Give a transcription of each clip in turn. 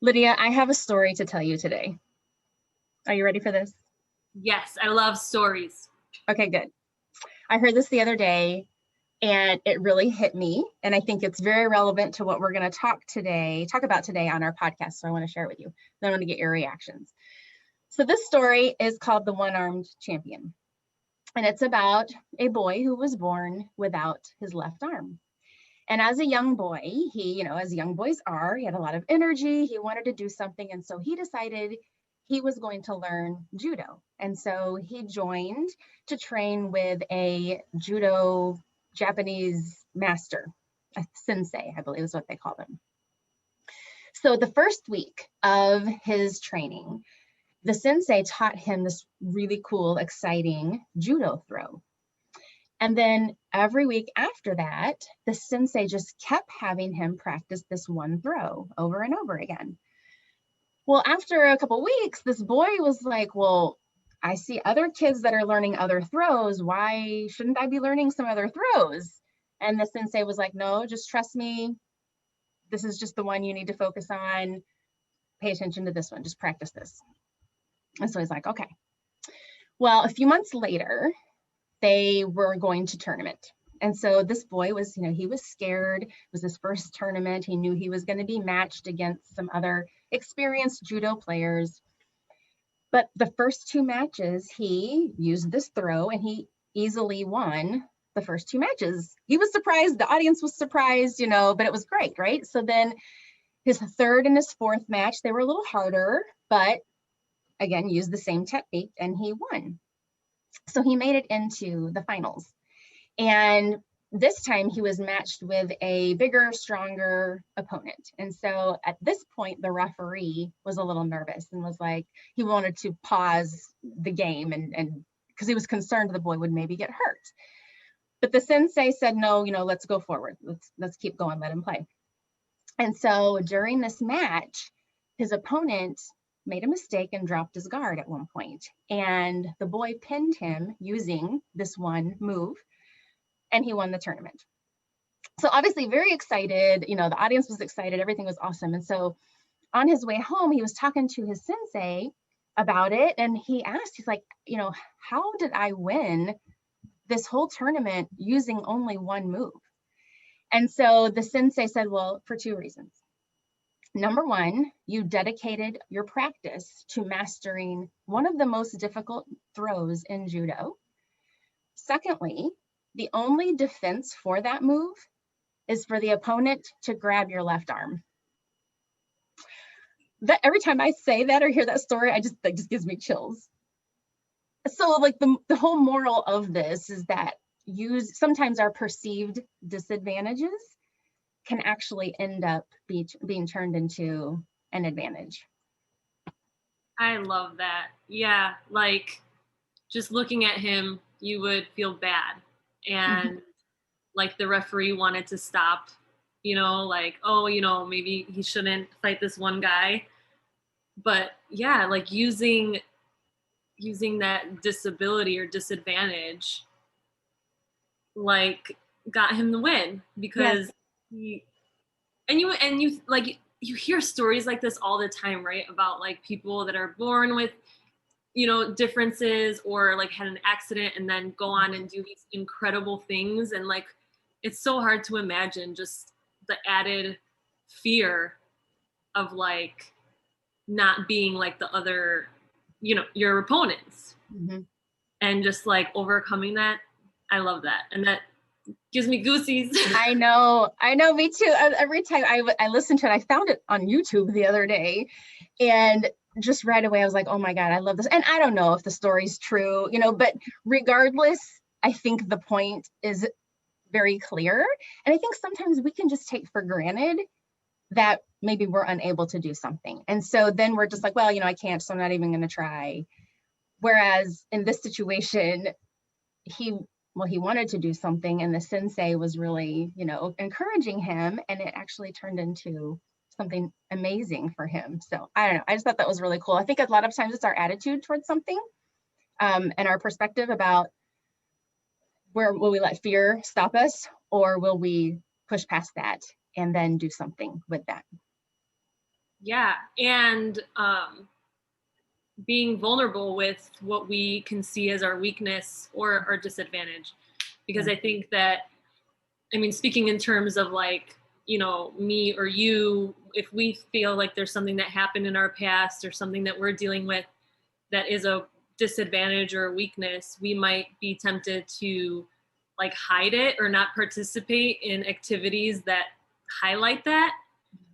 Lydia, I have a story to tell you today. Are you ready for this? Yes, I love stories. Okay, good. I heard this the other day and it really hit me. And I think it's very relevant to what we're going to talk about today on our podcast. So I want to share it with you. Then I want to get your reactions. So this story is called The One-Armed Champion. And it's about a boy who was born without his left arm. And as a young boy, he, as young boys are, he had a lot of energy. He wanted to do something. And so he decided he was going to learn judo. And so he joined to train with a judo Japanese master, a sensei, I believe is what they call them. So the first week of his training, the sensei taught him this really cool, exciting judo throw. And then every week after that, the sensei just kept having him practice this one throw over and over again. Well, after a couple of weeks, this boy was like, well, I see other kids that are learning other throws. Why shouldn't I be learning some other throws? And the sensei was like, no, just trust me. This is just the one you need to focus on. Pay attention to this one. Just practice this. And so he's like, okay. Well, a few months later, they were going to tournament. And so this boy was, he was scared. It was his first tournament. He knew he was going to be matched against some other experienced judo players. But the first two matches, he used this throw and he easily won the first two matches. He was surprised. The audience was surprised, but it was great, right? So then his third and his fourth match, they were a little harder, but again, used the same technique and he won. So he made it into the finals. And this time he was matched with a bigger, stronger opponent. And so at this point, the referee was a little nervous and was like, he wanted to pause the game and because he was concerned the boy would maybe get hurt. But the sensei said, no, let's go forward. Let's keep going, let him play. And so during this match, his opponent made a mistake and dropped his guard at one point. And the boy pinned him using this one move, and he won the tournament. So obviously very excited, the audience was excited, everything was awesome. And so on his way home, he was talking to his sensei about it. And he asked, he's like, how did I win this whole tournament using only one move? And so the sensei said, well, for two reasons. Number one, you dedicated your practice to mastering one of the most difficult throws in judo. Secondly, the only defense for that move is for the opponent to grab your left arm. Every time I say that or hear that story, that just gives me chills. So like the whole moral of this is that sometimes our perceived disadvantages can actually end up being turned into an advantage. I love that. Yeah, like just looking at him, you would feel bad. And like the referee wanted to stop, like, oh, maybe he shouldn't fight this one guy. But yeah, like using that disability or disadvantage, like got him the win because you like you hear stories like this all the time, right? About like people that are born with, differences or like had an accident and then go on and do these incredible things. And like, it's so hard to imagine just the added fear of like not being like the other, your opponents and just like overcoming that. I love that. And that gives me goosies. I know, me too. Every time I listened to it, I found it on YouTube the other day, and just right away I was like, oh my God, I love this. And I don't know if the story's true, but regardless, I think the point is very clear. And I think sometimes we can just take for granted that maybe we're unable to do something. And so then we're just like, well, I can't, so I'm not even going to try. Whereas in this situation, he wanted to do something, and the sensei was really, encouraging him, and it actually turned into something amazing for him. So I don't know. I just thought that was really cool. I think a lot of times it's our attitude towards something, and our perspective about where will we let fear stop us, or will we push past that and then do something with that? Yeah. And being vulnerable with what we can see as our weakness or our disadvantage. Because I think that, I mean, speaking in terms of like, you know, me or you, if we feel like there's something that happened in our past or something that we're dealing with that is a disadvantage or a weakness, we might be tempted to like hide it or not participate in activities that highlight that.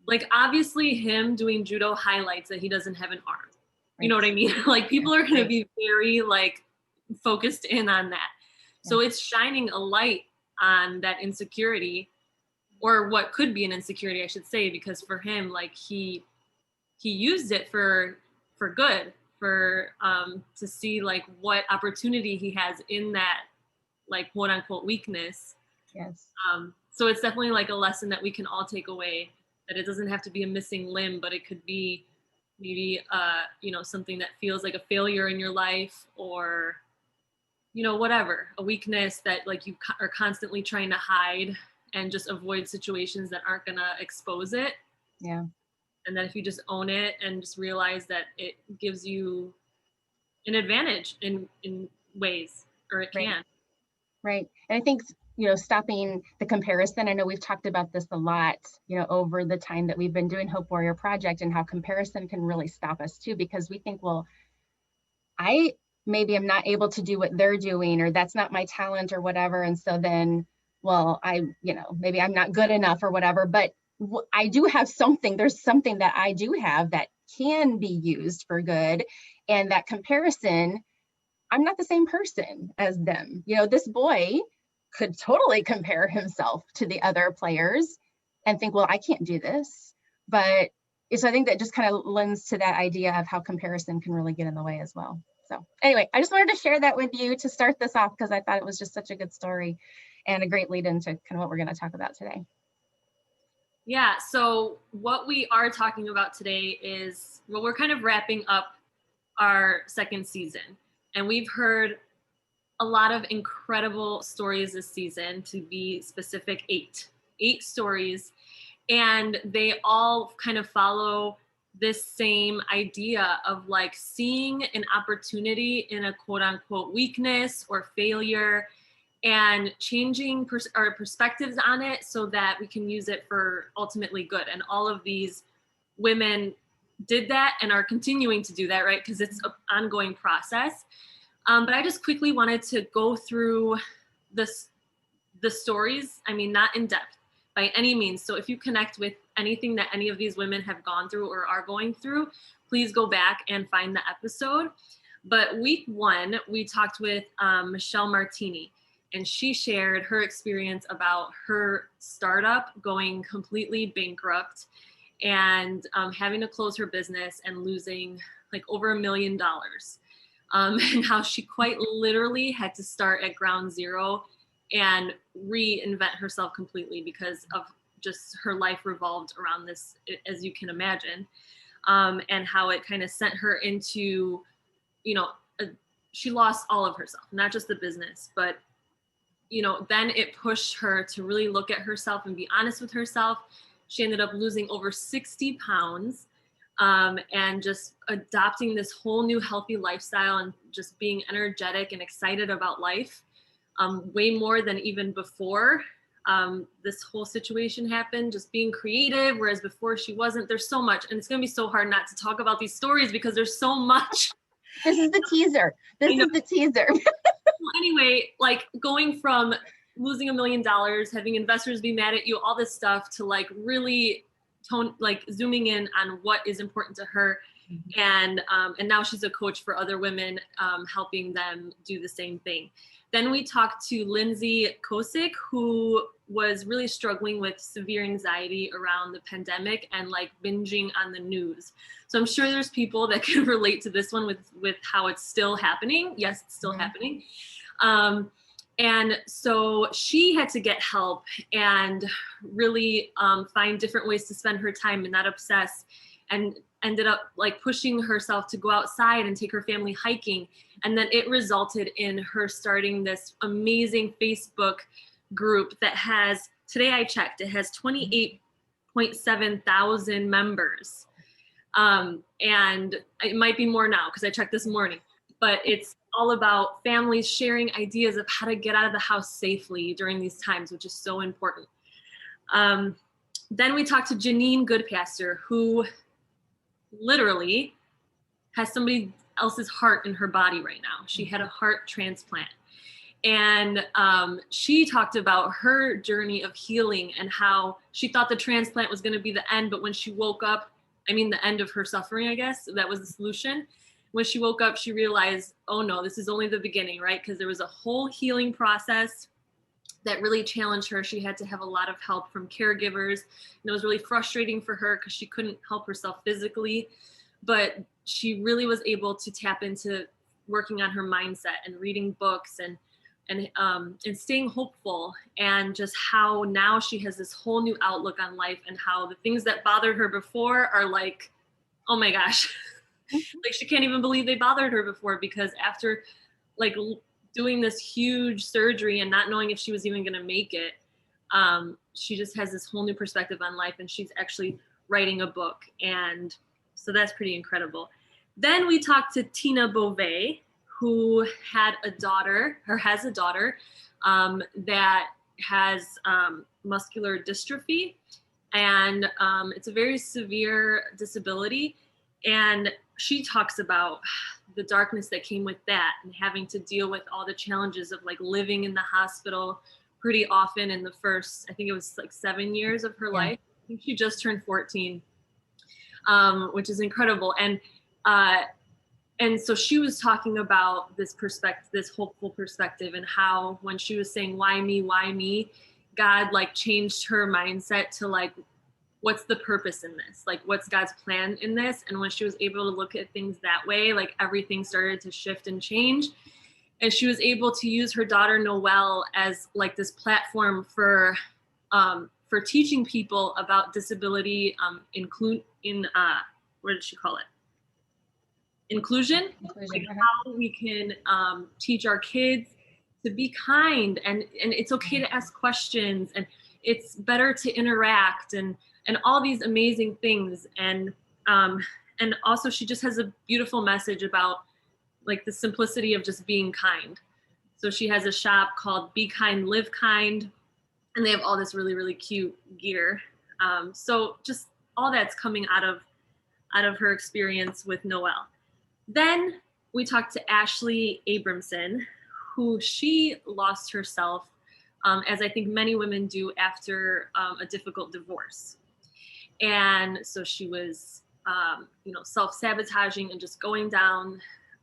Like obviously him doing judo highlights that he doesn't have an arm. You know what I mean? Like people are going to be very like focused in on that. So it's shining a light on that insecurity, or what could be an insecurity, I should say, because for him, like he used it for good, for to see like what opportunity he has in that like quote unquote weakness. Yes. So it's definitely like a lesson that we can all take away, that it doesn't have to be a missing limb, but it could be maybe you know, something that feels like a failure in your life, or you know, whatever, a weakness that like you are constantly trying to hide and just avoid situations that aren't gonna expose it. Yeah. And then if you just own it and just realize that it gives you an advantage in ways, or it can. Right. And I think, you know, stopping the comparison, I know we've talked about this a lot, you know, over the time that we've been doing Hope Warrior Project, and how comparison can really stop us too, because we think, well, I maybe am not able to do what they're doing, or that's not my talent or whatever. And so then, well, you know, maybe I'm not good enough or whatever, but I do have something, there's something that I do have that can be used for good. And that comparison, I'm not the same person as them. You know, this boy could totally compare himself to the other players and think, well, I can't do this. But so I think that just kind of lends to that idea of how comparison can really get in the way as well. So anyway, I just wanted to share that with you to start this off, because I thought it was just such a good story and a great lead into kind of what we're going to talk about today. Yeah, so what we are talking about today is, well, we're kind of wrapping up our second season, and we've heard a lot of incredible stories this season, to be specific, eight stories, and they all kind of follow this same idea of like seeing an opportunity in a quote unquote weakness or failure, and changing our perspectives on it so that we can use it for ultimately good. And all of these women did that and are continuing to do that, right? Because it's an ongoing process. But I just quickly wanted to go through the stories. I mean, not in depth by any means. So if you connect with anything that any of these women have gone through or are going through, please go back and find the episode. But week one, we talked with Michelle Martini, and she shared her experience about her startup going completely bankrupt and having to close her business and losing like over $1 million. And how she quite literally had to start at ground zero and reinvent herself completely because of just her life revolved around this, as you can imagine. And how it kind of sent her into, you know, she lost all of herself, not just the business, but, you know, then it pushed her to really look at herself and be honest with herself. She ended up losing over 60 pounds. And just adopting this whole new healthy lifestyle and just being energetic and excited about life, way more than even before this whole situation happened, just being creative, whereas before she wasn't. There's so much, and it's going to be so hard not to talk about these stories because there's so much. This is the teaser. This is the teaser. Well, anyway, like going from losing $1 million, having investors be mad at you, all this stuff, to like really like zooming in on what is important to her. And now she's a coach for other women, helping them do the same thing. Then we talked to Lindsay Kosik, who was really struggling with severe anxiety around the pandemic and like binging on the news. So I'm sure there's people that can relate to this one with how it's still happening. Yes, it's still happening. And so she had to get help and really find different ways to spend her time and not obsess, and ended up like pushing herself to go outside and take her family hiking. And then it resulted in her starting this amazing Facebook group that has, today I checked, it has 28.7 thousand members. And it might be more now because I checked this morning, but it's all about families sharing ideas of how to get out of the house safely during these times, which is so important. Then we talked to Janine Goodpaster, who literally has somebody else's heart in her body right now. She had a heart transplant. And she talked about her journey of healing and how she thought the transplant was going to be the end. But when she woke up, the end of her suffering, I guess, that was the solution. When she woke up, she realized, oh no, this is only the beginning, right? Because there was a whole healing process that really challenged her. She had to have a lot of help from caregivers. And it was really frustrating for her because she couldn't help herself physically. But she really was able to tap into working on her mindset and reading books and staying hopeful, and just how now she has this whole new outlook on life, and how the things that bothered her before are like, oh my gosh, like she can't even believe they bothered her before, because after like doing this huge surgery and not knowing if she was even going to make it, she just has this whole new perspective on life, and she's actually writing a book. And so that's pretty incredible. Then we talked to Tina Beauvais, who has a daughter that has muscular dystrophy, and it's a very severe disability. And she talks about the darkness that came with that, and having to deal with all the challenges of like living in the hospital pretty often in the first, I think it was like 7 years of her life. I think she just turned 14, which is incredible. And so she was talking about this perspective, this hopeful perspective, and how when she was saying, why me, God like changed her mindset to like, what's the purpose in this? Like, what's God's plan in this? And when she was able to look at things that way, like everything started to shift and change. And she was able to use her daughter Noelle as like this platform for teaching people about disability, what did she call it? Inclusion. Like how we can teach our kids to be kind, and it's okay to ask questions, and it's better to interact, and all these amazing things. And also she just has a beautiful message about like the simplicity of just being kind. So she has a shop called Be Kind, Live Kind, and they have all this really, really cute gear. So just all that's coming out of her experience with Noelle. Then we talked to Ashley Abramson, who she lost herself, as I think many women do after a difficult divorce. And so she was, self-sabotaging and just going down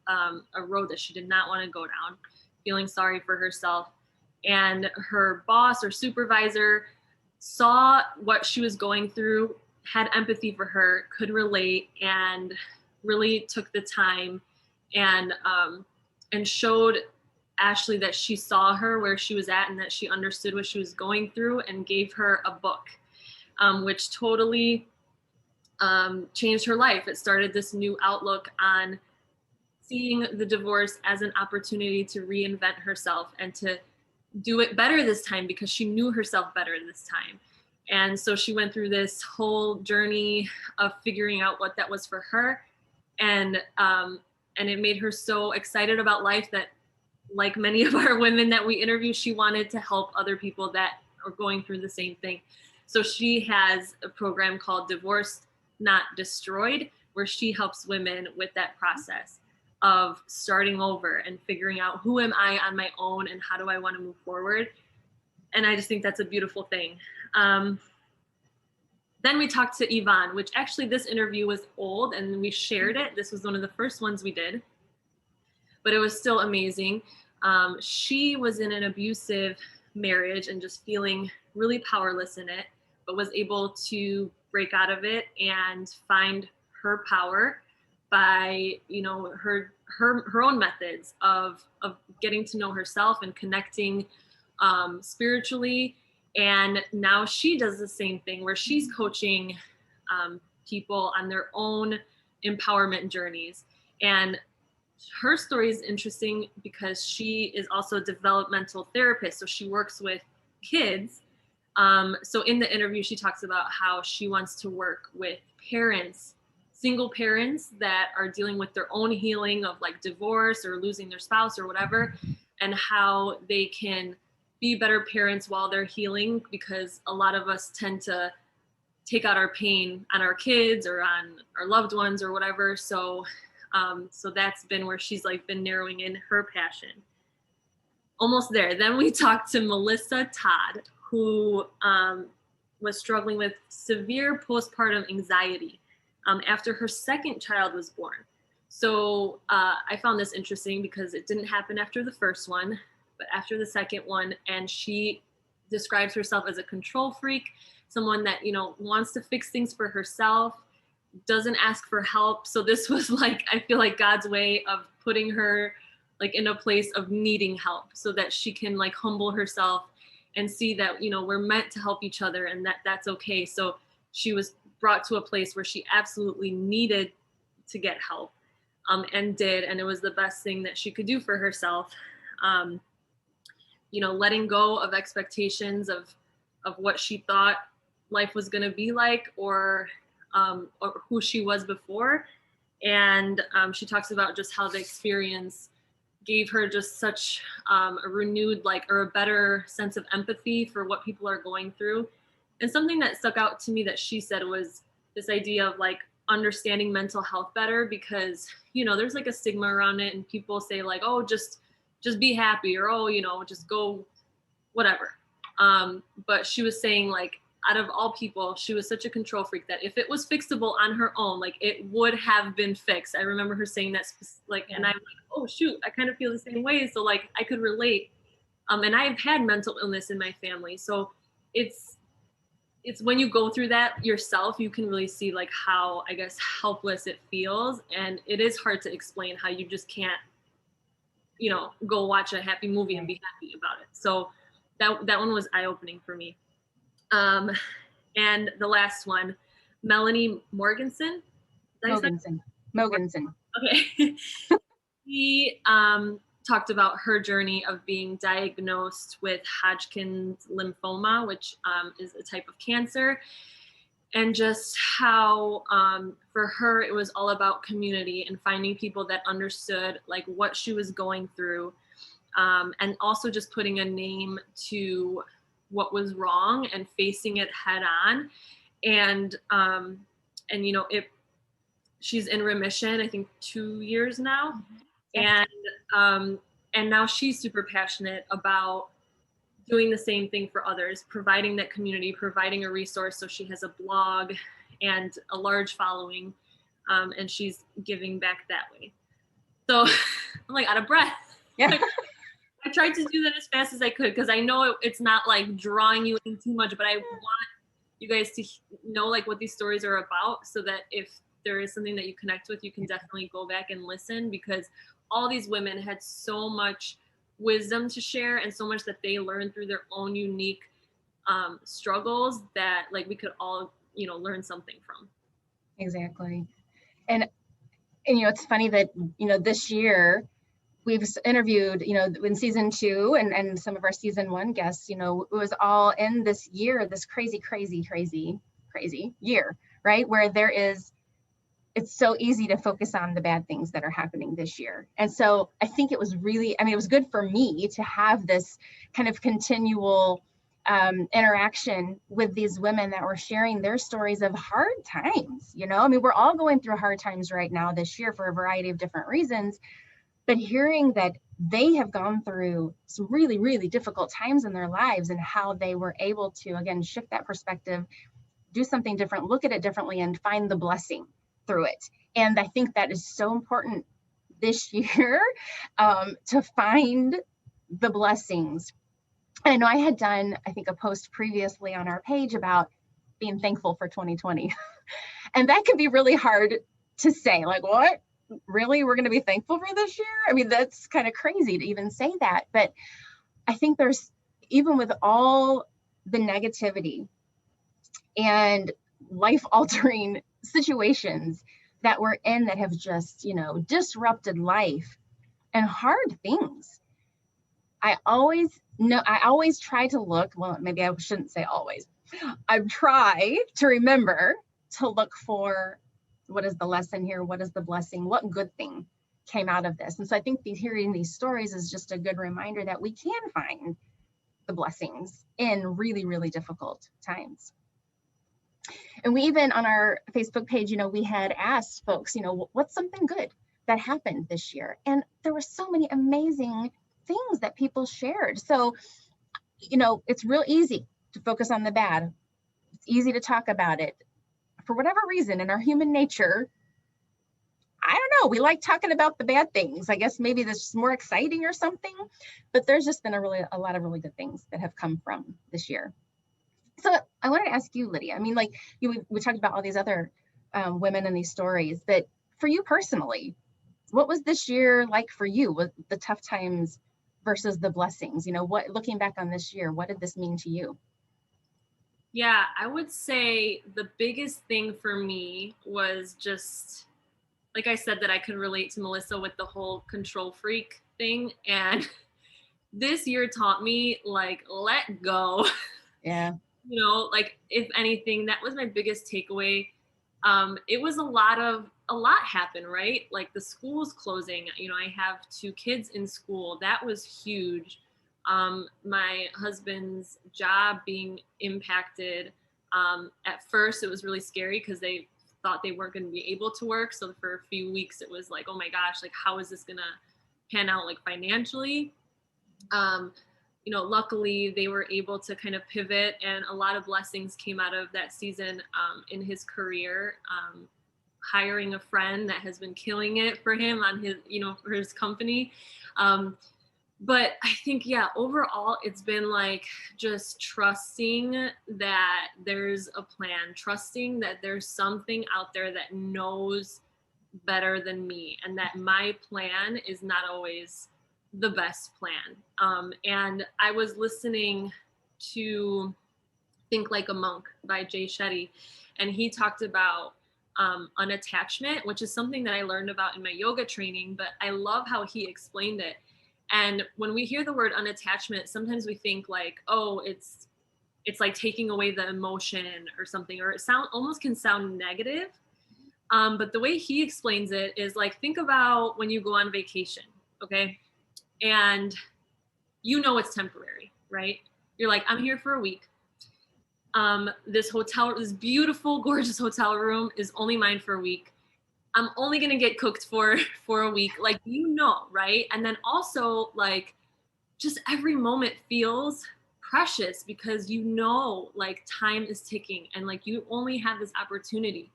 a road that she did not want to go down, feeling sorry for herself. And her boss or supervisor saw what she was going through, had empathy for her, could relate, and really took the time and showed Ashley that she saw her where she was at, and that she understood what she was going through, and gave her a book, which totally changed her life. It started this new outlook on seeing the divorce as an opportunity to reinvent herself and to do it better this time, because she knew herself better this time. And so she went through this whole journey of figuring out what that was for her. And it made her so excited about life that, like many of our women that we interview, she wanted to help other people that are going through the same thing. So she has a program called Divorced, Not Destroyed, where she helps women with that process of starting over and figuring out, who am I on my own, and how do I want to move forward? And I just think that's a beautiful thing. Then we talked to Yvonne, which actually this interview was old and we shared it. This was one of the first ones we did, but it was still amazing. She was in an abusive marriage and just feeling really powerless in it, but was able to break out of it and find her power by, her own methods of getting to know herself and connecting spiritually. And now she does the same thing, where she's coaching people on their own empowerment journeys. And her story is interesting because she is also a developmental therapist. So she works with kids. So in the interview, she talks about how she wants to work with parents single parents that are dealing with their own healing of like divorce or losing their spouse or whatever, and how they can be better parents while they're healing, because a lot of us tend to take out our pain on our kids or on our loved ones or whatever. So so that's been where she's like been narrowing in her passion. Almost there. Then we talked to Melissa Todd, who was struggling with severe postpartum anxiety after her second child was born. So I found this interesting because it didn't happen after the first one, but after the second one. And she describes herself as a control freak, someone that, you know, wants to fix things for herself, doesn't ask for help. So this was like, I feel like God's way of putting her like in a place of needing help so that she can like humble herself and see that, you know, we're meant to help each other and that's okay. So she was brought to a place where she absolutely needed to get help and did. And it was the best thing that she could do for herself. You know, letting go of expectations of what she thought life was going to be like or who she was before. And she talks about just how the experience gave her just such a renewed or a better sense of empathy for what people are going through. And something that stuck out to me that she said was this idea of like understanding mental health better, because, you know, there's like a stigma around it and people say like, oh, just be happy, or, oh, you know, just go whatever. But she was saying like, out of all people, she was such a control freak that if it was fixable on her own, like it would have been fixed. I remember her saying that and I'm like, oh shoot, I kind of feel the same way. So like I could relate. And I've had mental illness in my family. So it's when you go through that yourself, you can really see like how, I guess, helpless it feels. And it is hard to explain how you just can't, you know, go watch a happy movie and be happy about it. So that one was eye-opening for me. And the last one, Melanie Morganson. Morganson. Okay. She talked about her journey of being diagnosed with Hodgkin's lymphoma, which is a type of cancer, and just how for her it was all about community and finding people that understood like what she was going through, and also just putting a name to what was wrong and facing it head on. And you know, she's in remission, I think 2 years now. And now she's super passionate about doing the same thing for others, providing that community, providing a resource. So she has a blog and a large following, and she's giving back that way. So I'm like out of breath. Yeah. Like, I tried to do that as fast as I could because I know it's not like drawing you in too much, but I want you guys to know like what these stories are about, so that if there is something that you connect with, you can definitely go back and listen, because all these women had so much wisdom to share and so much that they learned through their own unique struggles that like we could all, you know, learn something from. Exactly. And you know, it's funny that, you know, this year we've interviewed, you know, in season 2 and some of our season 1 guests, you know, it was all in this year, this crazy year, right? Where it's so easy to focus on the bad things that are happening this year. And so I think it was really, I mean, it was good for me to have this kind of continual interaction with these women that were sharing their stories of hard times. You know, I mean, we're all going through hard times right now this year for a variety of different reasons, but hearing that they have gone through some really, really difficult times in their lives and how they were able to, again, shift that perspective, do something different, look at it differently, and find the blessing through it. And I think that is so important this year, to find the blessings. And I know I had done, I think, a post previously on our page about being thankful for 2020. And that can be really hard to say, like, what? Really? We're going to be thankful for this year? I mean, that's kind of crazy to even say that. But I think there's, even with all the negativity and life-altering situations that we're in that have just, you know, disrupted life and hard things, I always try to look, well, maybe I shouldn't say always, I try to remember to look for What is the lesson here? What is the blessing? What good thing came out of this? And so I think hearing these stories is just a good reminder that we can find the blessings in really, really difficult times. And we even on our Facebook page, we had asked folks, what's something good that happened this year? And there were so many amazing things that people shared. So, it's real easy to focus on the bad. It's easy to talk about it. For whatever reason, in our human nature, I don't know, we like talking about the bad things. I guess maybe that's just more exciting or something, but there's just been a lot of really good things that have come from this year. So I wanted to ask you, Lydia, I mean, like we talked about all these other women and these stories, but for you personally, what was this year like for you with the tough times versus the blessings? Looking back on this year, what did this mean to you? Yeah, I would say the biggest thing for me was just, like I said, that I could relate to Melissa with the whole control freak thing. And this year taught me, like, let go. Yeah. Like, if anything, that was my biggest takeaway. It was a lot happened, right? Like the school's closing, I have 2 kids in school. That was huge. My husband's job being impacted. At first it was really scary because they thought they weren't going to be able to work. So for a few weeks it was like, oh my gosh, like how is this going to pan out, like financially? Luckily they were able to kind of pivot, and a lot of blessings came out of that season in his career. Hiring a friend that has been killing it for him on his, for his company. But I think, yeah, overall, it's been like just trusting that there's a plan, trusting that there's something out there that knows better than me, and that my plan is not always the best plan. And I was listening to Think Like a Monk by Jay Shetty, and he talked about unattachment, which is something that I learned about in my yoga training, but I love how he explained it. And when we hear the word unattachment, sometimes we think like, oh, it's like taking away the emotion or something, or it almost can sound negative. But the way he explains it is like, think about when you go on vacation, okay? And it's temporary, right? You're like, I'm here for a week. This beautiful, gorgeous hotel room is only mine for a week. I'm only going to get cooked for a week, like, right? And then also, like, just every moment feels precious because like time is ticking and like you only have this opportunity.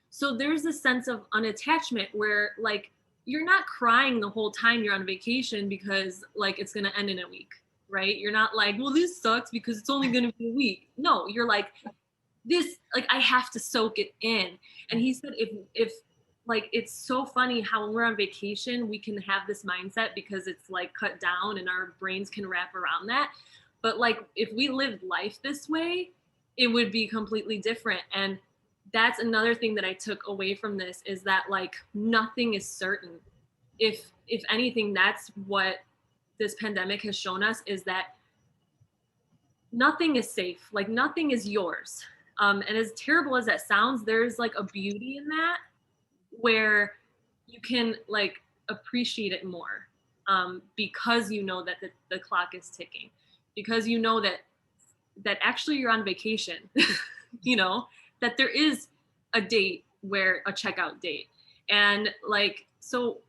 So there's this sense of unattachment where like you're not crying the whole time you're on vacation because like it's going to end in a week, right? You're not like, well, this sucks because it's only going to be a week. No, you're like, this, like, I have to soak it in. And he said, if like, it's so funny how when we're on vacation, we can have this mindset because it's like cut down and our brains can wrap around that. But like, if we lived life this way, it would be completely different. And that's another thing that I took away from this, is that like nothing is certain. If anything, that's what this pandemic has shown us, is that nothing is safe. Like nothing is yours. And as terrible as that sounds, there's like a beauty in that where you can like appreciate it more, because that the clock is ticking, because that actually you're on vacation, that there is a date, where a checkout date. And like, so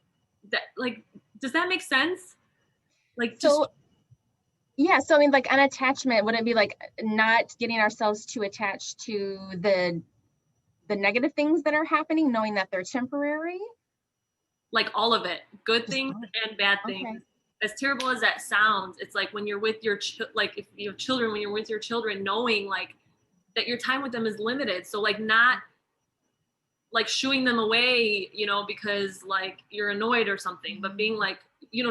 that, like, does that make sense? Like, just. So, yeah. So, I mean, like unattachment, would it be like not getting ourselves too attached to the negative things that are happening, knowing that they're temporary? Like all of it, good things and bad things. Okay. As terrible as that sounds, it's like when you're with your, like if you have children, when you're with your children, knowing like that your time with them is limited. So like not like shooing them away, because like you're annoyed or something, but being like,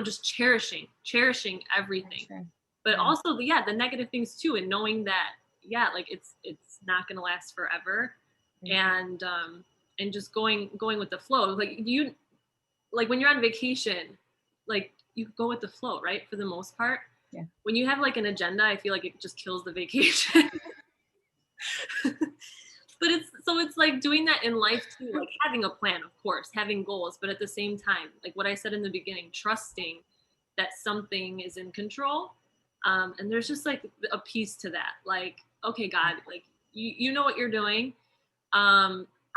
just cherishing everything. Sure. But also the negative things too. And knowing that, like it's not going to last forever. And just going with the flow. Like when you're on vacation, like you go with the flow, right? For the most part. Yeah. When you have like an agenda, I feel like it just kills the vacation. But it's like doing that in life too, like having a plan, of course, having goals, but at the same time, like what I said in the beginning, trusting that something is in control. And there's just like a piece to that. Like, okay, God, like you know what you're doing.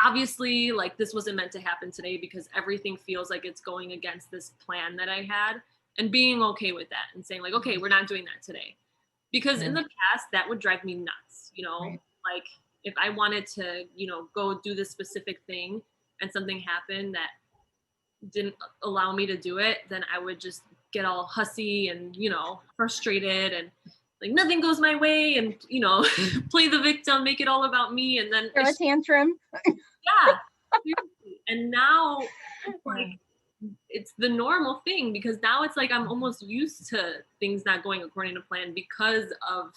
Obviously, like this wasn't meant to happen today because everything feels like it's going against this plan that I had, and being okay with that and saying like, okay, we're not doing that today. Because in the past, that would drive me nuts, you know, like if I wanted to, you know, go do this specific thing and something happened that didn't allow me to do it, then I would just get all hussy and, you know, frustrated and like nothing goes my way and, you know, play the victim, make it all about me. And then throw a tantrum. yeah. And now like it's the normal thing because now it's like I'm almost used to things not going according to plan because of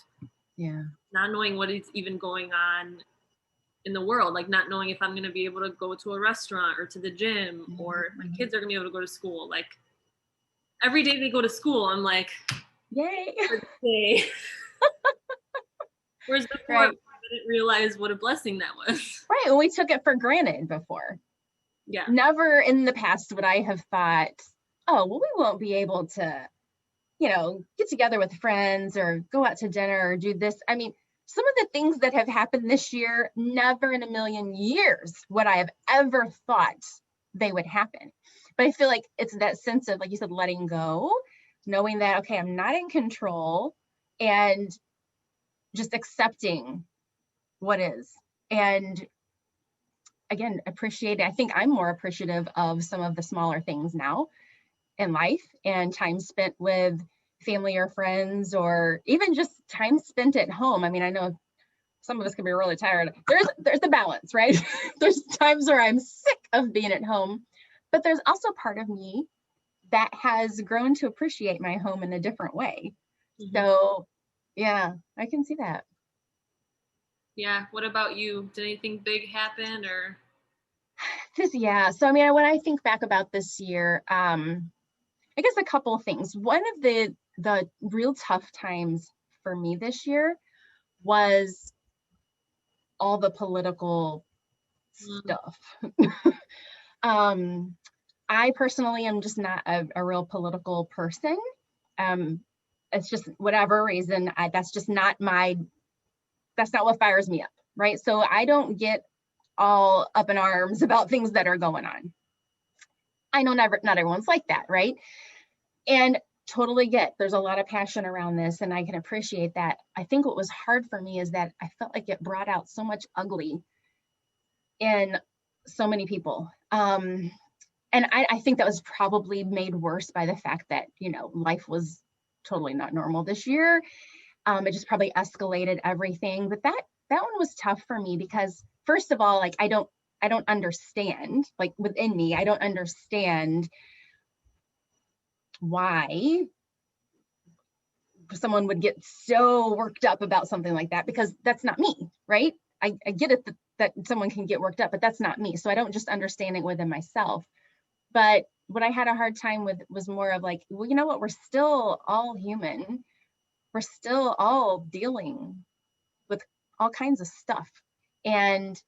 not knowing what is even going on in the world, like not knowing if I'm going to be able to go to a restaurant or to the gym or my kids are going to be able to go to school. Like every day they go to school, I'm like, yay. Whereas before I didn't realize what a blessing that was. Right. Well, we took it for granted before. Yeah. Never in the past would I have thought, oh, well, we won't be able to, you know, get together with friends or go out to dinner or do this. I mean, some of the things that have happened this year, never in a million years would I have ever thought they would happen. But I feel like it's that sense of, like you said, letting go, knowing that, okay, I'm not in control, and just accepting what is. And again, appreciate it. I think I'm more appreciative of some of the smaller things now in life and time spent with family or friends, or even just time spent at home. I mean, I know some of us can be really tired. There's the balance, right? There's times where I'm sick of being at home, but there's also part of me that has grown to appreciate my home in a different way. So yeah, I can see that. Yeah. What about you? Did anything big happen or? So I mean, when I think back about this year, I guess a couple of things. One of the real tough times for me this year was all the political stuff. I personally am just not a real political person. It's just whatever reason, that's not what fires me up, right? So I don't get all up in arms about things that are going on. I know not everyone's like that, right? And totally there's a lot of passion around this, and I can appreciate that. I think what was hard for me is that I felt like it brought out so much ugly in so many people. And I think that was probably made worse by the fact that, you know, life was totally not normal this year. It just probably escalated everything. But that one was tough for me because, first of all, like I don't understand, like within me, I don't understand why someone would get so worked up about something like that, because that's not me, right? I get it that someone can get worked up, but that's not me. So I don't just understand it within myself. But what I had a hard time with was more of like, well, you know what? We're still all human. We're still all dealing with all kinds of stuff. And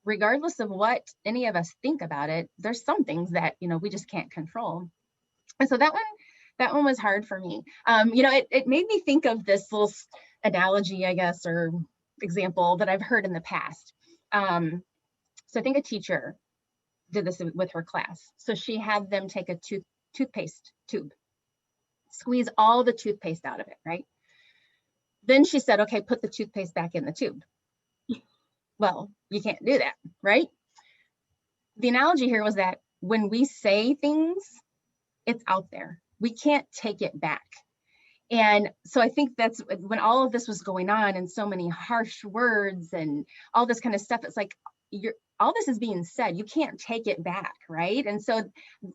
regardless of what any of us think about it, there's some things that, you know, we just can't control. And so that one was hard for me. You know, it made me think of this little analogy, I guess, or example that I've heard in the past. So I think a teacher did this with her class. So she had them take a toothpaste tube, squeeze all the toothpaste out of it, right? Then she said, okay, put the toothpaste back in the tube. Well, you can't do that, right? The analogy here was that when we say things, it's out there. We can't take it back. And so I think that's when all of this was going on, and so many harsh words and all this kind of stuff, it's like, all this is being said, you can't take it back, right? And so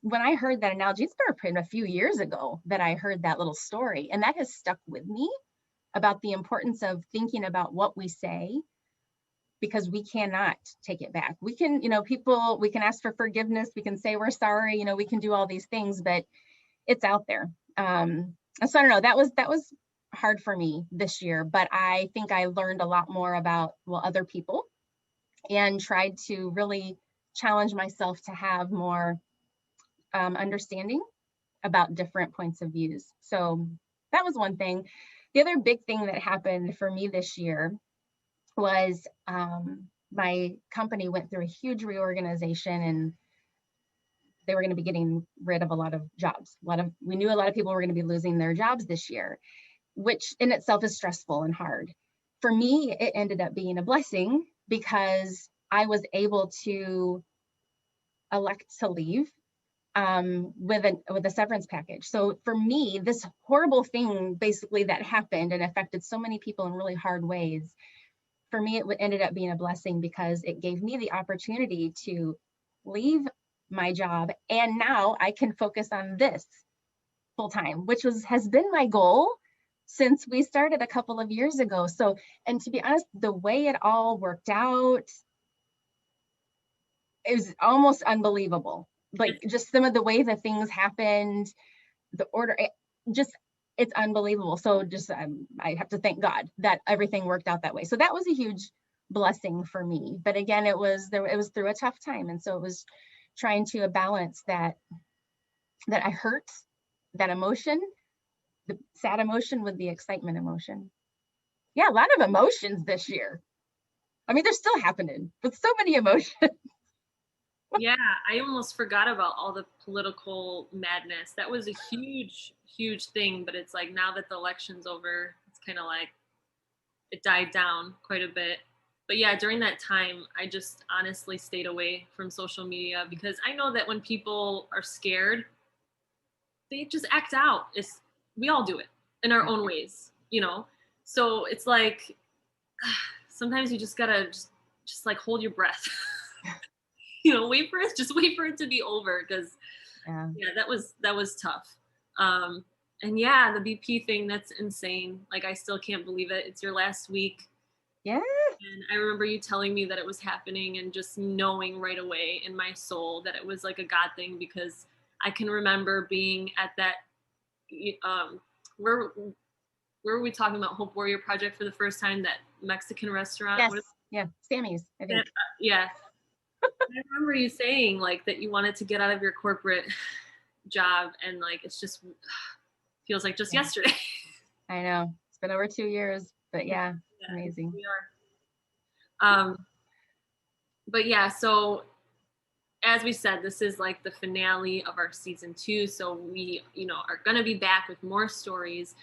when I heard that analogy, it's been a few years ago that I heard that little story, and that has stuck with me about the importance of thinking about what we say, because we cannot take it back. We can, you know, we can ask for forgiveness, we can say we're sorry, you know, we can do all these things, but it's out there. So I don't know, that was hard for me this year, but I think I learned a lot more about, well, other people and tried to really challenge myself to have more understanding about different points of views. So that was one thing. The other big thing that happened for me this year was my company went through a huge reorganization, and they were going to be getting rid of a lot of jobs. We knew a lot of people were going to be losing their jobs this year, which in itself is stressful and hard. For me, it ended up being a blessing because I was able to elect to leave with a severance package. So for me, this horrible thing basically that happened and affected so many people in really hard ways, for me, it ended up being a blessing because it gave me the opportunity to leave my job, and now I can focus on this full time, which has been my goal since we started a couple of years ago. So, and to be honest, the way it all worked out is almost unbelievable. Like just some of the way that things happened, the order, it's unbelievable. So just I have to thank God that everything worked out that way. So that was a huge blessing for me. But again, it was through a tough time, and so it was trying to balance that I hurt, that emotion, the sad emotion with the excitement emotion. Yeah, a lot of emotions this year. I mean, they're still happening, but so many emotions. Yeah, I almost forgot about all the political madness. That was a huge, huge thing. But it's like now that the election's over, it's kind of like it died down quite a bit. But yeah, during that time, I just honestly stayed away from social media because I know that when people are scared, they just act out. We all do it in our own ways, you know? So it's like sometimes you just gotta just like hold your breath. You know, wait for it to be over, because yeah, that was tough. And yeah, the BP thing, that's insane. Like I still can't believe it. It's your last week. Yeah. And I remember you telling me that it was happening and just knowing right away in my soul that it was like a God thing, because I can remember being at that where were we talking about Hope Warrior Project for the first time, that Mexican restaurant? Yes. Yeah. Sammy's, I think. Yeah. I remember you saying like that you wanted to get out of your corporate job, and like it's just feels like just yesterday. I know. It's been over 2 years, but yeah, amazing. We are. But yeah, so as we said, this is like the finale of our season 2. So we, are going to be back with more stories.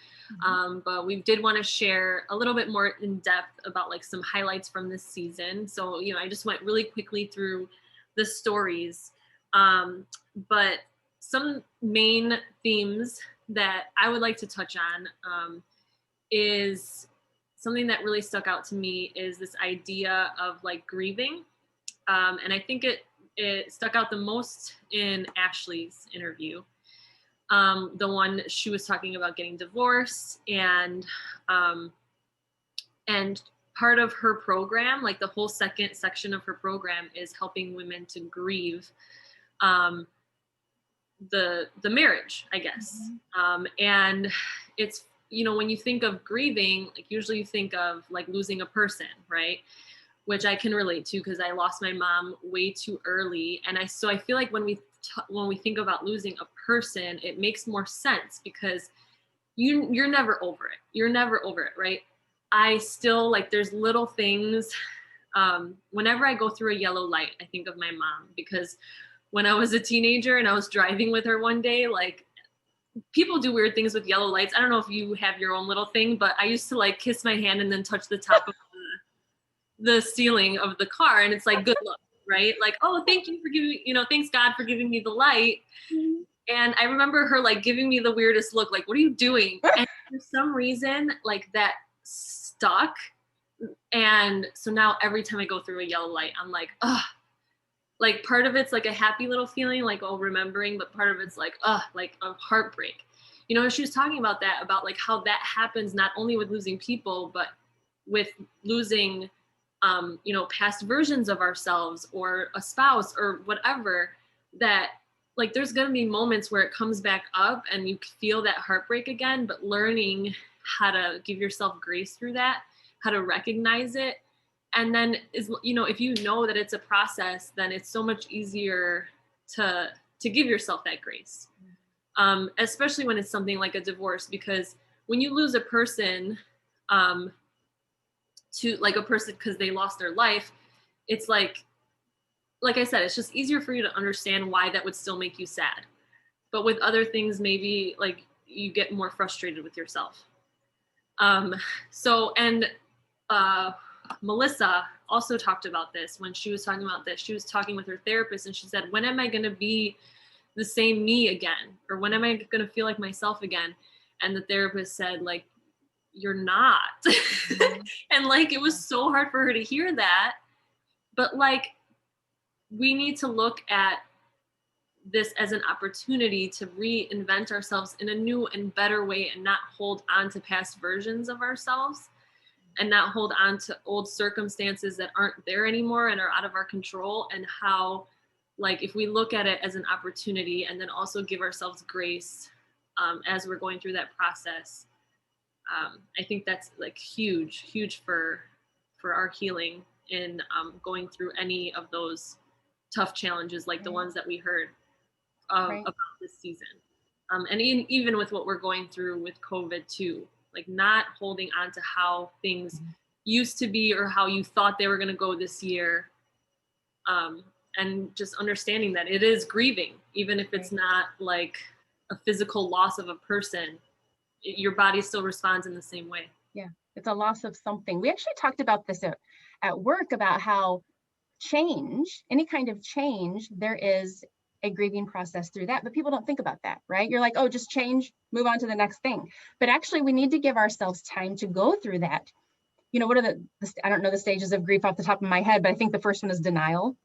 But we did want to share a little bit more in depth about like some highlights from this season. So, I just went really quickly through the stories. But some main themes that I would like to touch on is something that really stuck out to me is this idea of like grieving. And I think it stuck out the most in Ashley's interview. The one she was talking about getting divorced, and part of her program, like the whole second section of her program, is helping women to grieve the marriage, I guess. And it's, when you think of grieving, like usually you think of like losing a person, right? Which I can relate to because I lost my mom way too early. And I feel like when we think about losing a person, it makes more sense because you're never over it. You're never over it, right? I still like, there's little things. Whenever I go through a yellow light, I think of my mom, because when I was a teenager and I was driving with her one day, like people do weird things with yellow lights. I don't know if you have your own little thing, but I used to like kiss my hand and then touch the top of the ceiling of the car, and it's like good luck, right? Like, oh, thank you for giving, thanks God for giving me the light. And I remember her like giving me the weirdest look, like, what are you doing? And for some reason, like that stuck. And so now every time I go through a yellow light, I'm like, like part of it's like a happy little feeling, like, oh, remembering, but part of it's like a heartbreak. She was talking about that, about like how that happens not only with losing people, but with losing past versions of ourselves or a spouse or whatever, that like there's going to be moments where it comes back up and you feel that heartbreak again, but learning how to give yourself grace through that, how to recognize it, And then if you know that it's a process, then it's so much easier to give yourself that grace. Especially when it's something like a divorce, because when you lose a person, to like a person because they lost their life, it's like I said, it's just easier for you to understand why that would still make you sad. But with other things, maybe like you get more frustrated with yourself. Melissa also talked about this when she was talking about this. She was talking with her therapist, and she said, when am I going to be the same me again? Or when am I going to feel like myself again? And the therapist said, like, you're not. And like, it was so hard for her to hear that. But like, we need to look at this as an opportunity to reinvent ourselves in a new and better way, and not hold on to past versions of ourselves, and not hold on to old circumstances that aren't there anymore and are out of our control. And how, like, if we look at it as an opportunity, and then also give ourselves grace as we're going through that process, I think that's like huge for our healing in going through any of those tough challenges, like the ones that we heard about this season. And even with what we're going through with COVID too, like not holding on to how things used to be or how you thought they were going to go this year. And just understanding that it is grieving, even if it's not like a physical loss of a person, your body still responds in the same way. Yeah, it's a loss of something. We actually talked about this at work, about how change, any kind of change, there is a grieving process through that, but people don't think about that, right? You're like, oh, just change, move on to the next thing. But actually, we need to give ourselves time to go through that. You know, what are I don't know the stages of grief off the top of my head, but I think the first one is denial,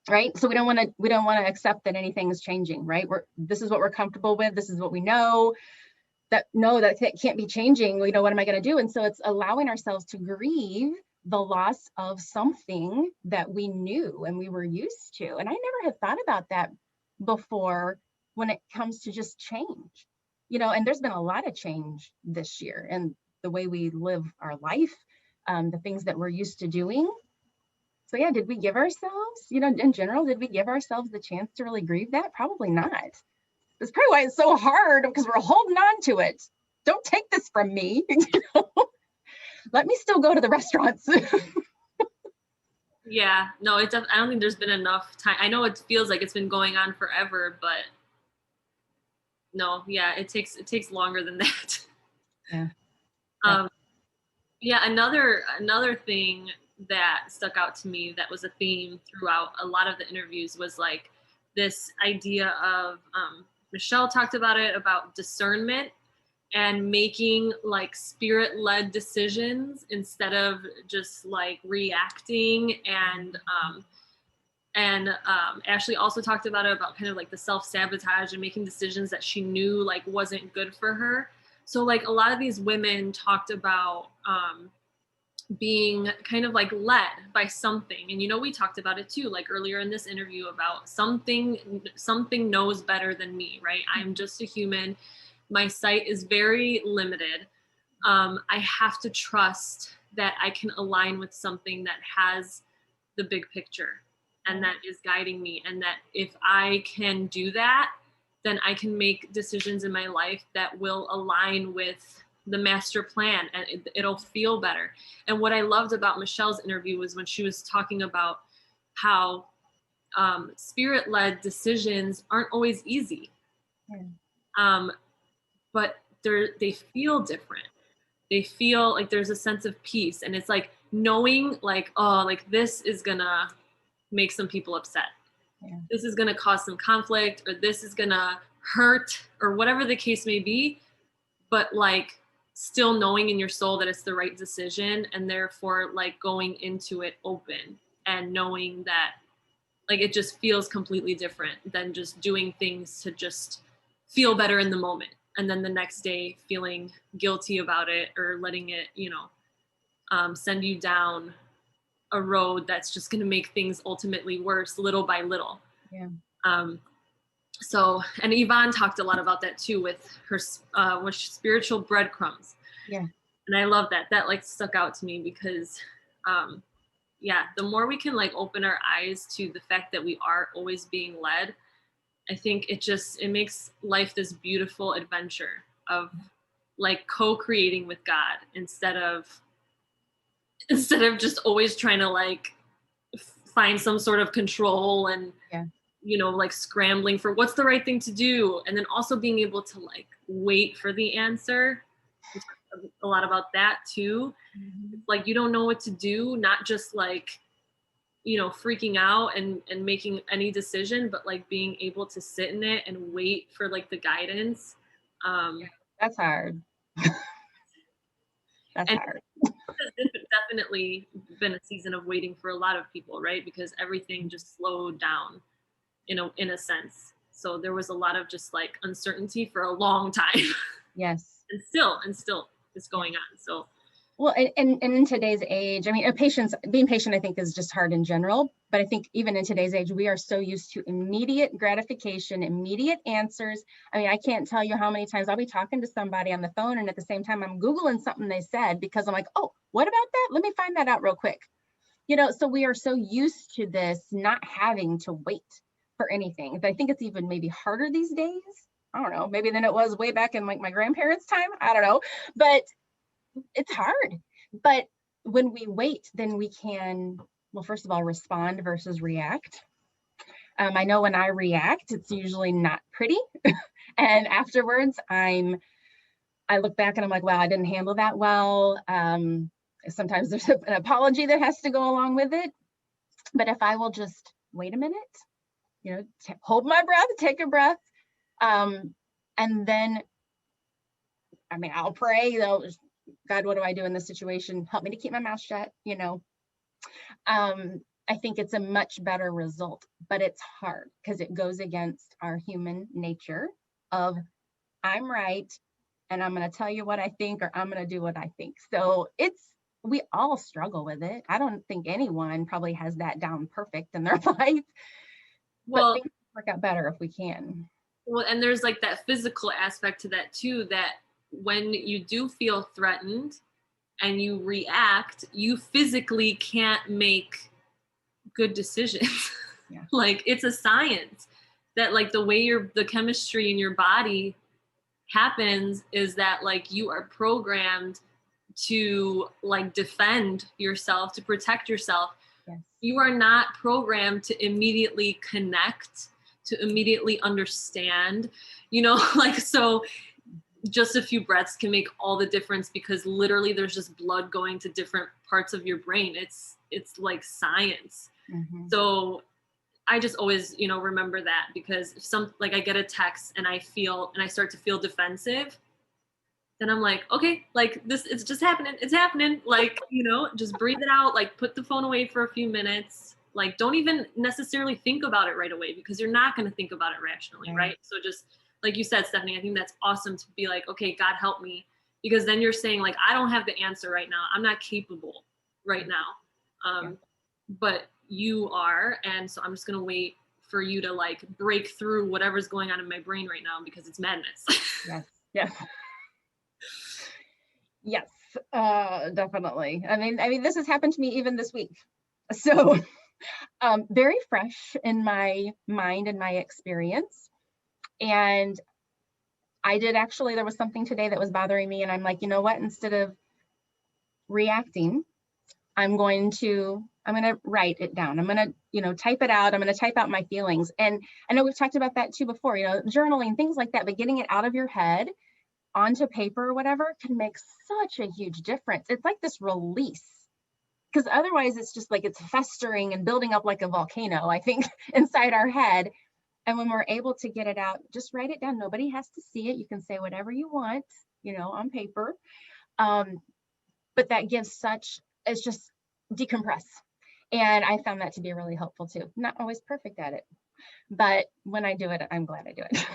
right? So we don't want to accept that anything is changing, right? This is what we're comfortable with. This is what we know. That can't be changing. You know, what am I going to do? And so it's allowing ourselves to grieve the loss of something that we knew and we were used to. And I never had thought about that before when it comes to just change, you know, and there's been a lot of change this year, and the way we live our life, the things that we're used to doing. So yeah, did we give ourselves, you know, in general, did we give ourselves the chance to really grieve that? Probably not. That's probably why it's so hard, because we're holding on to it. Don't take this from me. You know? Let me still go to the restaurants. Yeah, no, I don't think there's been enough time. I know it feels like it's been going on forever, but no, yeah, it takes longer than that. Yeah. Yeah, another thing that stuck out to me that was a theme throughout a lot of the interviews was like this idea of Michelle talked about it, about discernment and making like spirit-led decisions instead of just like reacting. And Ashley also talked about it, about kind of like the self-sabotage and making decisions that she knew like wasn't good for her. So like a lot of these women talked about being kind of like led by something. And, you know, we talked about it too, like earlier in this interview, about something knows better than me, right? I'm just a human. My sight is very limited. I have to trust that I can align with something that has the big picture and that is guiding me. And that if I can do that, then I can make decisions in my life that will align with the master plan, and it'll feel better. And what I loved about Michelle's interview was when she was talking about how spirit-led decisions aren't always easy. But they feel different. They feel like there's a sense of peace, and it's like knowing like, oh, like this is gonna make some people upset. This is gonna cause some conflict, or this is gonna hurt, or whatever the case may be, but like still knowing in your soul that it's the right decision, and therefore like going into it open and knowing that like it just feels completely different than just doing things to just feel better in the moment, and then the next day feeling guilty about it, or letting it, you know, send you down a road that's just going to make things ultimately worse little by little. So, and Yvonne talked a lot about that too with her with spiritual breadcrumbs. And I love that like stuck out to me, because yeah, the more we can like open our eyes to the fact that we are always being led, I think it makes life this beautiful adventure of like co-creating with God instead of just always trying to like find some sort of control and Yeah. like scrambling for what's the right thing to do, and then also being able to like wait for the answer. We talk a lot about that too. Like you don't know what to do, not just like freaking out and making any decision, but like being able to sit in it and wait for like the guidance. That's hard. That's And hard. it's definitely been a season of waiting for a lot of people, right? Because everything just slowed down in a sense. So there was a lot of just like uncertainty for a long time. Yes. and still it's going on. So Well, and in today's age, I mean, being patient, I think, is just hard in general. But I think even in today's age, we are so used to immediate gratification, immediate answers. I mean, I can't tell you how many times I'll be talking to somebody on the phone, and at the same time, I'm Googling something they said because I'm like, oh, what about that? Let me find that out real quick. So we are so used to this not having to wait for anything. I think it's even maybe harder these days. I don't know, maybe than it was way back in like my grandparents' time. I don't know, but it's hard. But when we wait, then we can, well, first of all, respond versus react. I know when I react, it's usually not pretty. And afterwards, I look back and I'm like, wow, I didn't handle that well. Sometimes there's an apology that has to go along with it. But if I will just wait a minute, hold my breath, take a breath, and then, I mean, I'll pray, God, what do I do in this situation? Help me to keep my mouth shut. I think it's a much better result, but it's hard because it goes against our human nature of I'm right and I'm going to tell you what I think, or I'm going to do what I think. So we all struggle with it. I don't think anyone probably has that down perfect in their life, but things work out better if we can. Well, and there's like that physical aspect to that too, that when you do feel threatened and you react, you physically can't make good decisions. Yeah. Like it's a science that like the way the chemistry in your body happens is that like you are programmed to like defend yourself, to protect yourself. Yes. You are not programmed to immediately connect, to immediately understand, like, so just a few breaths can make all the difference because literally there's just blood going to different parts of your brain. It's like science. Mm-hmm. So I just always, remember that, because if like I get a text and I start to feel defensive, then I'm like, okay, like it's just happening. It's happening. Like, just breathe it out, like put the phone away for a few minutes. Like, don't even necessarily think about it right away because you're not going to think about it rationally. Right. So just like you said, Stephanie, I think that's awesome to be like, okay, God help me. Because then you're saying like, I don't have the answer right now. I'm not capable right now. But you are. And so I'm just going to wait for you to like break through whatever's going on in my brain right now because it's madness. Yes. Yes. Yes, definitely. I mean, this has happened to me even this week. So very fresh in my mind and my experience. And there was something today that was bothering me. And I'm like, you know what, instead of reacting, I'm going to write it down. I'm going to, type it out. I'm going to type out my feelings. And I know we've talked about that too before, journaling, things like that, but getting it out of your head onto paper or whatever can make such a huge difference. It's like this release, because otherwise it's just like it's festering and building up like a volcano, I think, inside our head. And when we're able to get it out, just write it down. Nobody has to see it. You can say whatever you want, on paper. But that gives it's just decompress. And I found that to be really helpful too. Not always perfect at it, but when I do it, I'm glad I do it.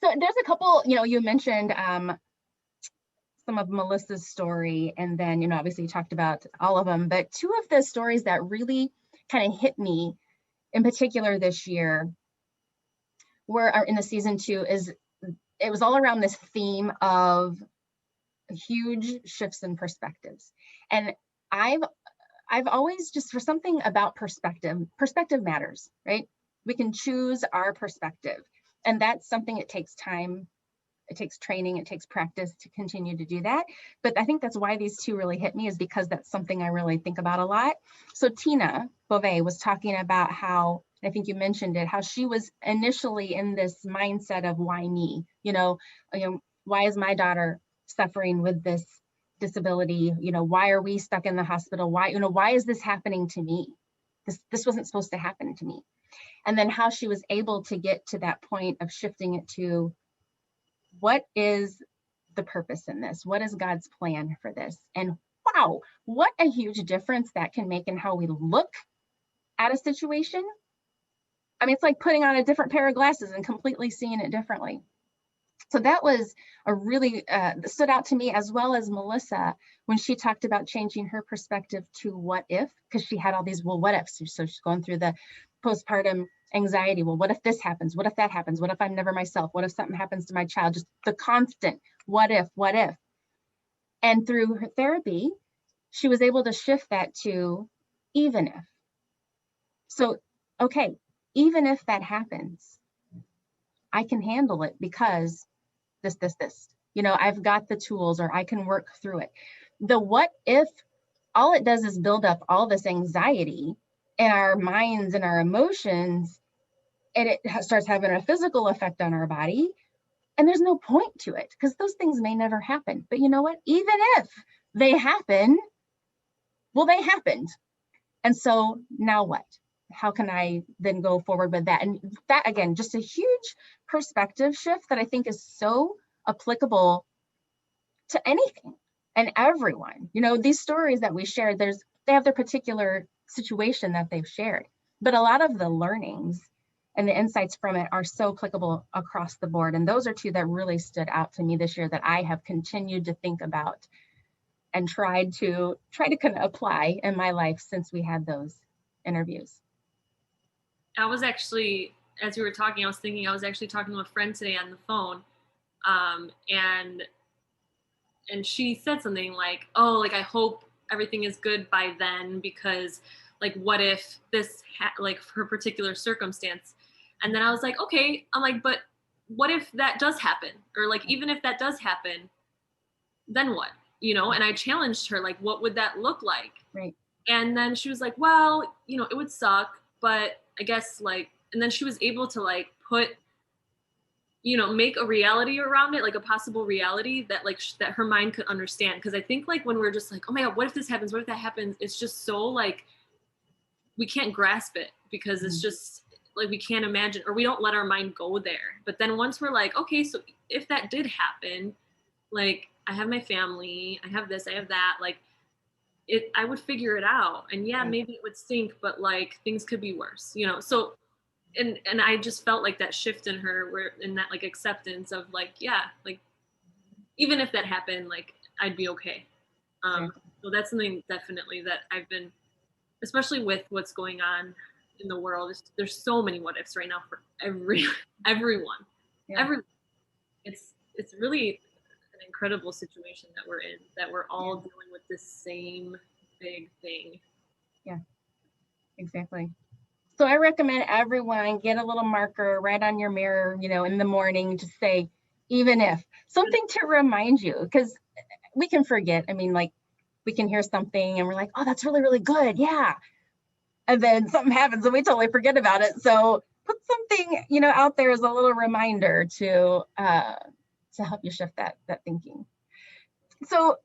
So there's a couple, you mentioned some of Melissa's story, and then, obviously you talked about all of them, but two of the stories that really kind of hit me in particular this year are in the season 2 it was all around this theme of huge shifts in perspectives. And I've always just, for something about perspective matters, right? We can choose our perspective. And that's something, it takes time, it takes training, it takes practice to continue to do that. But I think that's why these two really hit me, is because that's something I really think about a lot. So Tina Beauvais was talking about how, I think you mentioned it, how she was initially in this mindset of why me? Why is my daughter suffering with this disability? Why are we stuck in the hospital? Why is this happening to me? This wasn't supposed to happen to me. And then how she was able to get to that point of shifting it to, what is the purpose in this? What is God's plan for this? And wow, what a huge difference that can make in how we look at a situation. I mean, it's like putting on a different pair of glasses and completely seeing it differently. So that was a really stood out to me, as well as Melissa, when she talked about changing her perspective to what if, because she had all these, well, what ifs. So she's going through the postpartum anxiety. Well, what if this happens? What if that happens? What if I'm never myself? What if something happens to my child? Just the constant what if, what if. And through her therapy, she was able to shift that to even if. So, okay, even if that happens, I can handle it because this. I've got the tools, or I can work through it. The what if, all it does is build up all this anxiety in our minds and our emotions, and it starts having a physical effect on our body. And there's no point to it, because those things may never happen. But you know what? Even if they happen, well, they happened. And so now what? How can I then go forward with that? And that, again, just a huge perspective shift that I think is so applicable to anything and everyone. These stories that we shared, they have their particular situation that they've shared, but a lot of the learnings and the insights from it are so applicable across the board. And those are two that really stood out to me this year that I have continued to think about and tried to kind of apply in my life since we had those interviews. I was actually, as we were talking, I was thinking I was actually talking to a friend today on the phone, and she said something like, oh, like, I hope everything is good by then, because like, what if this like her particular circumstance. And then I was like, okay, I'm like, but what if that does happen? Or like, even if that does happen, then what? And I challenged her, like, what would that look like? Right. And then she was like, well, it would suck, but I guess, like, and then she was able to like put, make a reality around it, like a possible reality that like that her mind could understand. Because I think, like, when we're just like, oh my God, what if this happens? What if that happens? It's just so like, we can't grasp it, because it's just like, we can't imagine, or we don't let our mind go there. But then once we're like, okay, so if that did happen, like, I have my family, I have this, I have that, like, I would figure it out. And yeah, maybe it would stink, but like, things could be worse, So, and I just felt like that shift in her, where in that like acceptance of like, yeah, like, even if that happened, like, I'd be okay. So that's something definitely that I've been, especially with what's going on in the world, there's so many what ifs right now for everyone. It's really an incredible situation that we're in, that we're all dealing with this same big thing. Yeah, exactly. So I recommend everyone get a little marker right on your mirror, in the morning, just say, even if, something to remind you, because we can forget. I mean, like, we can hear something and we're like, oh, that's really, really good. Yeah. And then something happens and we totally forget about it. So put something, out there as a little reminder to help you shift that thinking. So,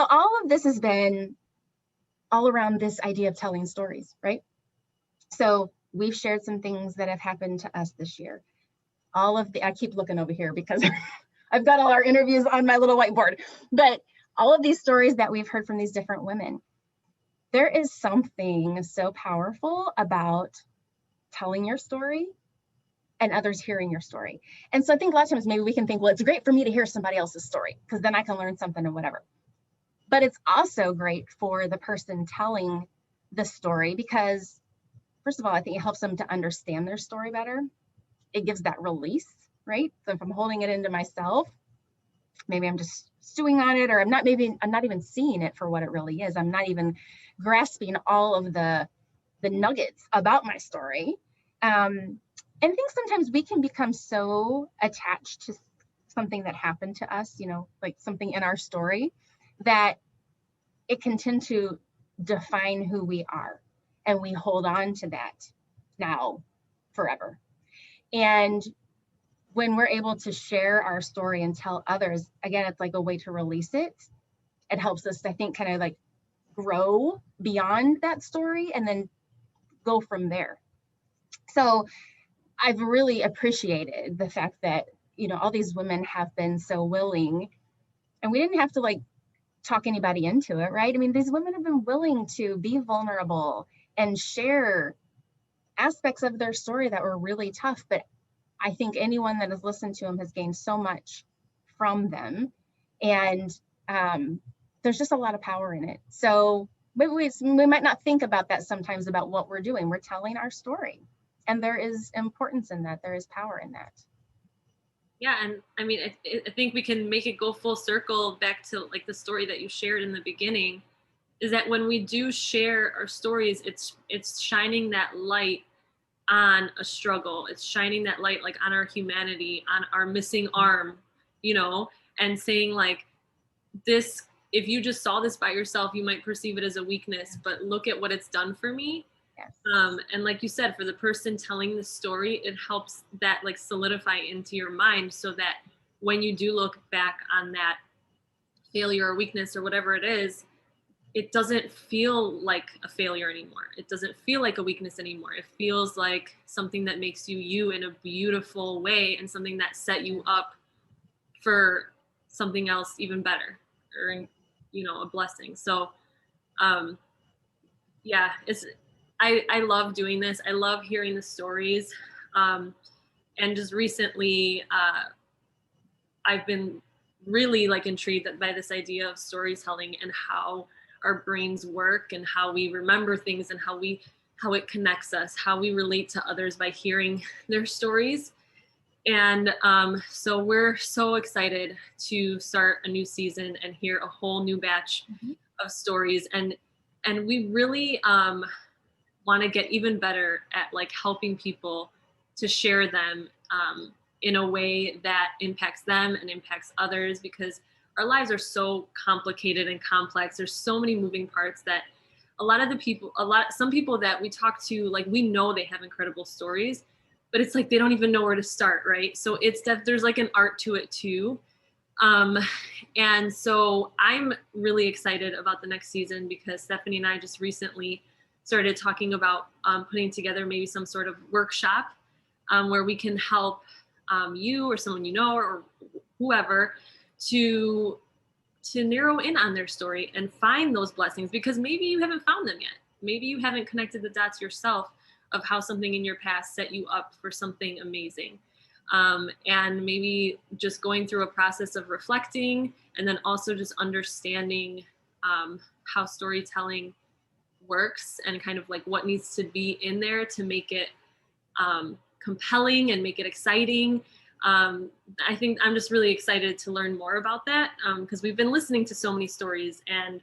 all of this has been all around this idea of telling stories, right? So we've shared some things that have happened to us this year. I keep looking over here because I've got all our interviews on my little whiteboard, but all of these stories that we've heard from these different women, there is something so powerful about telling your story and others hearing your story. And so I think a lot of times maybe we can think, well, it's great for me to hear somebody else's story because then I can learn something or whatever. But it's also great for the person telling the story because, first of all, I think it helps them to understand their story better. It gives that release, right? So if I'm holding it into myself, maybe I'm just stewing on it, or I'm not even seeing it for what it really is. I'm not even grasping all of the nuggets about my story. And I think sometimes we can become so attached to something that happened to us, like something in our story, that it can tend to define who we are. And we hold on to that now forever. And when we're able to share our story and tell others, again, it's like a way to release it. It helps us, I think, kind of like grow beyond that story and then go from there. So I've really appreciated the fact that, all these women have been so willing, and we didn't have to like talk anybody into it, right? I mean, these women have been willing to be vulnerable and share aspects of their story that were really tough. But I think anyone that has listened to them has gained so much from them. And there's just a lot of power in it. So we might not think about that sometimes, about what we're doing. We're telling our story. And there is importance in that. There is power in that. Yeah, and I mean, I think we can make it go full circle back to like the story that you shared in the beginning, is that when we do share our stories, it's shining that light on a struggle. It's shining that light like on our humanity, on our missing arm, and saying like, this, if you just saw this by yourself, you might perceive it as a weakness, but look at what it's done for me. Yes. And like you said, for the person telling the story, it helps that like solidify into your mind, so that when you do look back on that failure or weakness or whatever it is, it doesn't feel like a failure anymore. It doesn't feel like a weakness anymore. It feels like something that makes you you in a beautiful way, and something that set you up for something else even better, or a blessing. So yeah, I love doing this. I love hearing the stories. And just recently, I've been really like intrigued by this idea of storytelling and how our brains work, and how we remember things, and how it connects us, how we relate to others by hearing their stories. And so we're so excited to start a new season and hear a whole new batch of stories. And we really want to get even better at like helping people to share them in a way that impacts them and impacts others, because our lives are so complicated and complex. There's so many moving parts that some people that we talk to, like, we know they have incredible stories, but it's like they don't even know where to start, right? So it's that there's like an art to it too. And so I'm really excited about the next season, because Stephanie and I just recently started talking about putting together maybe some sort of workshop where we can help you or someone or whoever to narrow in on their story and find those blessings, because maybe you haven't found them yet. Maybe you haven't connected the dots yourself of how something in your past set you up for something amazing. And maybe just going through a process of reflecting, and then also just understanding how storytelling works, and kind of like what needs to be in there to make it compelling and make it exciting. I think I'm just really excited to learn more about that, because we've been listening to so many stories, and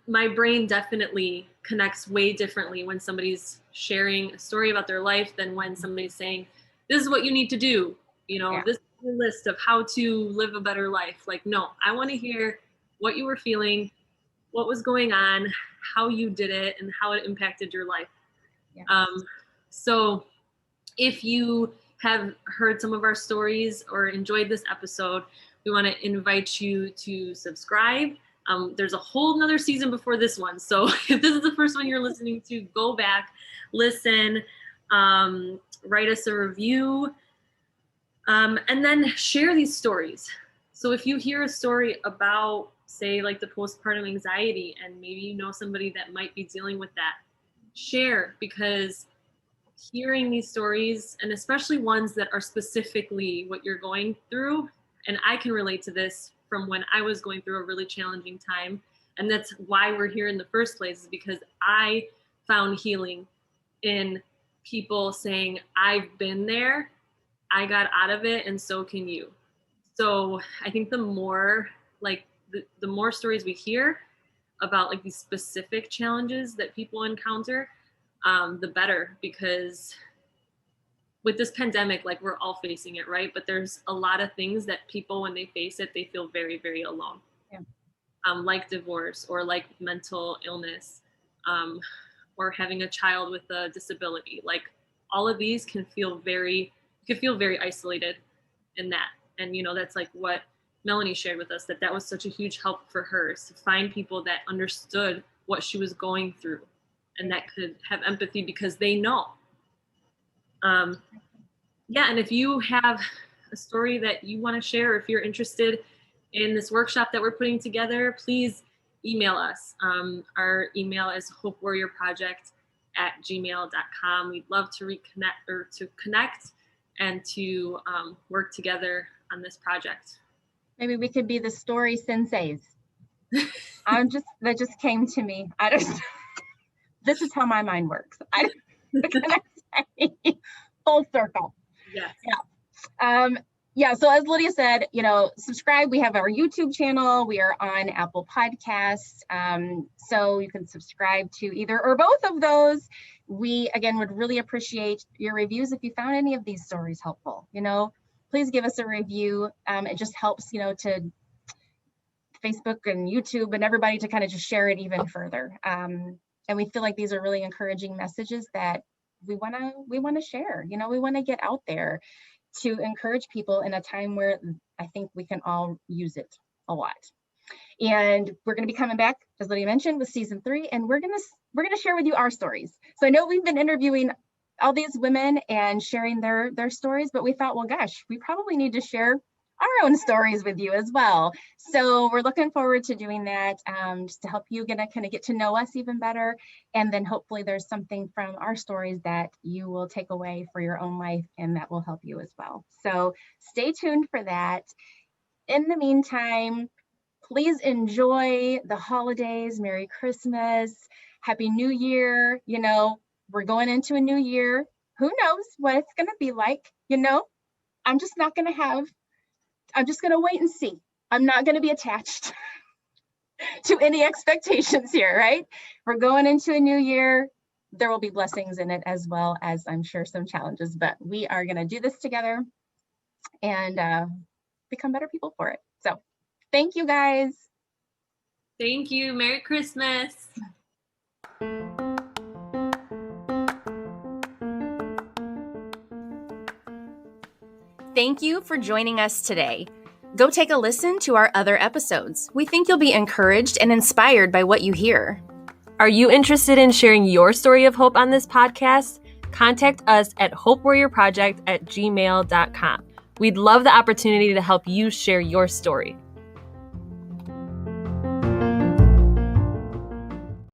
my brain definitely connects way differently when somebody's sharing a story about their life than when somebody's saying, this is what you need to do. This is a list of how to live a better life. Like, no, I want to hear what you were feeling, what was going on, how you did it, and how it impacted your life. Yes. So if you have heard some of our stories or enjoyed this episode, we want to invite you to subscribe. There's a whole nother season before this one. So if this is the first one you're listening to, go back, listen, write us a review, and then share these stories. So if you hear a story about, say, like the postpartum anxiety, and maybe you know somebody that might be dealing with that, share, because hearing these stories, and especially ones that are specifically what you're going through, and I can relate to this from when I was going through a really challenging time, and that's why we're here in the first place, is because I found healing in people saying, I've been there, I got out of it, and so can you. So I think the more like the more stories we hear about like these specific challenges that people encounter, the better, because with this pandemic, like we're all facing it, right? But there's a lot of things that people, when they face it, they feel very, very alone. Yeah. Like divorce or like mental illness, or having a child with a disability. Like all of these can feel very isolated in that. And, that's like what Melanie shared with us, that was such a huge help for her, is to find people that understood what she was going through and that could have empathy because they know. Yeah, and if you have a story that you want to share, if you're interested in this workshop that we're putting together, please email us. Our email is hopewarriorproject@gmail.com. We'd love to connect and to work together on this project. Maybe we could be the story senseis. That just came to me. This is how my mind works. Full circle. Yes. Yeah. So as Lydia said, subscribe. We have our YouTube channel. We are on Apple Podcasts. So you can subscribe to either or both of those. We, again, would really appreciate your reviews. If you found any of these stories helpful, please give us a review. It just helps, to Facebook and YouTube and everybody to kind of just share it even further. And we feel like these are really encouraging messages that we want to share. We want to get out there to encourage people in a time where I think we can all use it a lot. And we're going to be coming back, as Lydia mentioned, with season 3, and we're going to share with you our stories. So I know we've been interviewing all these women and sharing their stories, but we thought, well, gosh, we probably need to share our own stories with you as well. So we're looking forward to doing that, just to help you kind of get to know us even better. And then hopefully there's something from our stories that you will take away for your own life and that will help you as well. So stay tuned for that. In the meantime, please enjoy the holidays. Merry Christmas. Happy New Year. We're going into a new year. Who knows what it's going to be like? I'm just going to wait and see. I'm not going to be attached to any expectations here, right? We're going into a new year. There will be blessings in it as well as, I'm sure, some challenges, but we are going to do this together and become better people for it. So thank you, guys. Thank you. Merry Christmas. Thank you for joining us today. Go take a listen to our other episodes. We think you'll be encouraged and inspired by what you hear. Are you interested in sharing your story of hope on this podcast? Contact us at hopewarriorproject@gmail.com. We'd love the opportunity to help you share your story.